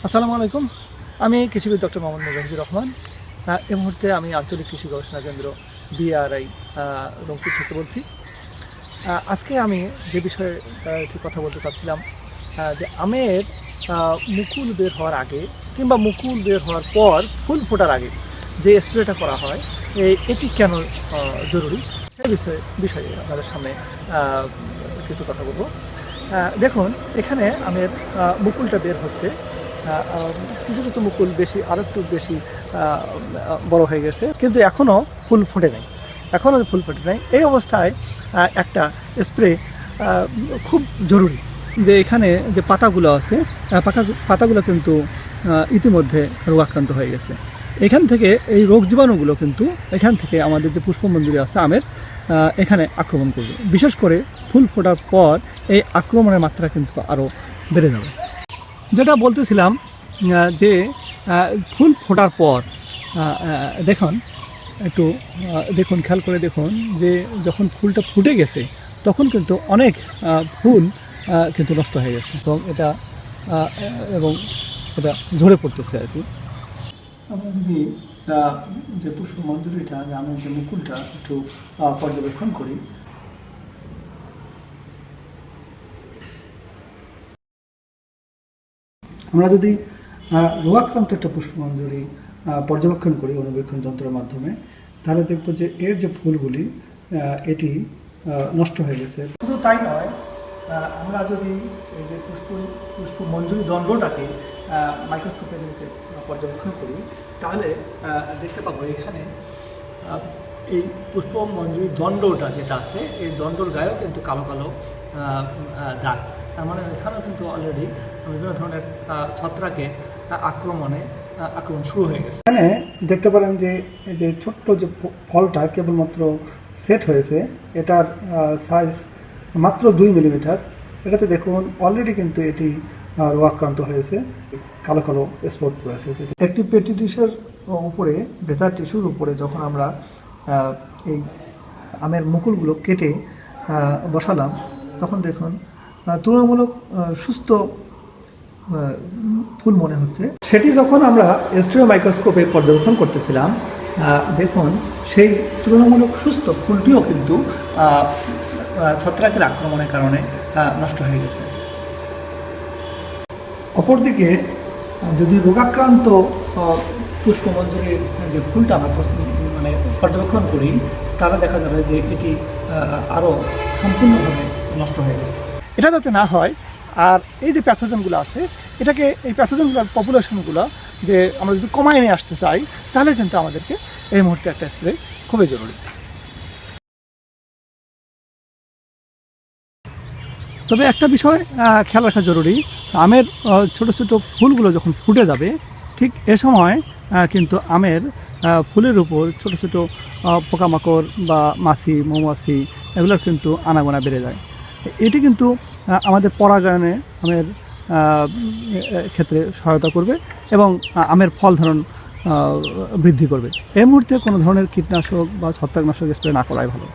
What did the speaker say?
আসসালামু আলাইকুম। আমি কৃষিবিদ ডক্টর মোহাম্মদ মুজাহিদুর রহমান। এই মুহূর্তে আমি আঞ্চলিক কৃষি গবেষণা কেন্দ্র BRI রংপুর থেকে বলছি। আজকে আমি যে বিষয়ে ঠিক কথা বলতে চাচ্ছিলাম যে আমের মুকুল বের হওয়ার আগে কিংবা মুকুল বের হওয়ার পর ফুল ফোটার আগে যে স্প্রেটা করা হয় এটি কেন জরুরি সেই বিষয়ে আপনাদের সামনে কিছু কথা বলবো। দেখুন, এখানে আমের মুকুলটা বের হচ্ছে, কিছু কিছু মুকুল বেশি আরও একটু বেশি বড় হয়ে গেছে, কিন্তু এখনও ফুল ফোটে নাই। এই অবস্থায় একটা স্প্রে খুব জরুরি। যে এখানে যে পাতাগুলো আছে, পাতাগুলো কিন্তু ইতিমধ্যে রোগাক্রান্ত হয়ে গেছে। এখান থেকে এই রোগ জীবাণুগুলো কিন্তু এখান থেকে আমাদের যে পুষ্পমঞ্জুরি আছে আমের, এখানে আক্রমণ করবে। বিশেষ করে ফুল ফোটার পর এই আক্রমণের মাত্রা কিন্তু আরও বেড়ে যাবে। যেটা বলতেছিলাম যে ফুল ফোটার পর দেখুন খেয়াল করে দেখুন যে যখন ফুলটা ফুটে গেছে তখন কিন্তু অনেক ফুল কিন্তু নষ্ট হয়ে গেছে এবং এটা ঝরে পড়তেছে আর কি। আমরা যদি যে পুষ্পমঞ্জুরিটা, আমের যে মুকুলটা একটু পর্যবেক্ষণ করি, আমরা যদি রোগাক্রান্ত একটা পুষ্পমঞ্জুরি পর্যবেক্ষণ করি অনুবীক্ষণ যন্ত্রের মাধ্যমে, তাহলে দেখব যে এর যে ফুলগুলি এটি নষ্ট হয়ে গেছে। শুধু তাই নয়, আমরা যদি এই যে পুষ্পমঞ্জুরি দণ্ডটাকে মাইক্রোস্কোপে পর্যবেক্ষণ করি, তাহলে দেখতে পাবো এখানে এই পুষ্পমঞ্জুরি দণ্ডটা যেটা আছে, এই দণ্ডর গায়েও কিন্তু কালো কালো দাগ। তার মানে এখানেও কিন্তু অলরেডি বিভিন্ন ধরনের ছত্রাকের আক্রমণ শুরু হয়ে গেছে। এখানে দেখতে পারেন যে ছোট্ট যে ফলটা কেবলমাত্র সেট হয়েছে, এটার সাইজ মাত্র 2 মিলিমিটার। এটাতে দেখুন অলরেডি কিন্তু এটি রোগাক্রান্ত হয়েছে, কালো কালো স্পট রয়েছে। একটি পেটি ডিশের উপরে, ভেতর টিস্যুর উপরে যখন আমরা এই আমের মুকুলগুলো কেটে বসালাম, তখন দেখুন তুলনামূলক সুস্থ ফুল মনে হচ্ছে। সেটি যখন আমরা স্টেরিও মাইক্রোস্কোপে পর্যবেক্ষণ করতেছিলাম, দেখুন সেই তুলনামূলক সুস্থ ফুলটিও কিন্তু ছত্রাকের আক্রমণের কারণে নষ্ট হয়ে গেছে। অপরদিকে যদি রোগাক্রান্ত পুষ্পমঞ্জুরির যে ফুলটা আমরা পর্যবেক্ষণ করি, তাহলে দেখা যাবে যে এটি আরও সম্পূর্ণভাবে নষ্ট হয়ে গেছে। এটা যাতে না হয়, আর এই যে প্যাথোজেনগুলো আছে, এই প্যাথোজেনগুলোর পপুলেশনগুলো যে আমরা যদি কমায় নিয়ে আসতে চাই, তাহলে কিন্তু আমাদেরকে এই মুহূর্তে একটা স্প্রে খুবই জরুরি। তবে একটা বিষয় খেয়াল রাখা জরুরি, আমের ছোট ছোট ফুলগুলো যখন ফুটে যাবে, ঠিক এ সময় কিন্তু আমের ফুলের উপর ছোট ছোট পোকামাকড় বা মাছি, মৌমাছি এগুলোর কিন্তু আনাগোনা বেড়ে যায়। এটি কিন্তু আমাদের পরাগায়নে আমের ক্ষেত্রে সহায়তা করবে এবং আমের ফল ধারণ বৃদ্ধি করবে। এই মুহূর্তে কোনো ধরনের কীটনাশক বা ছত্রাকনাশক স্প্রে না করাই ভালো।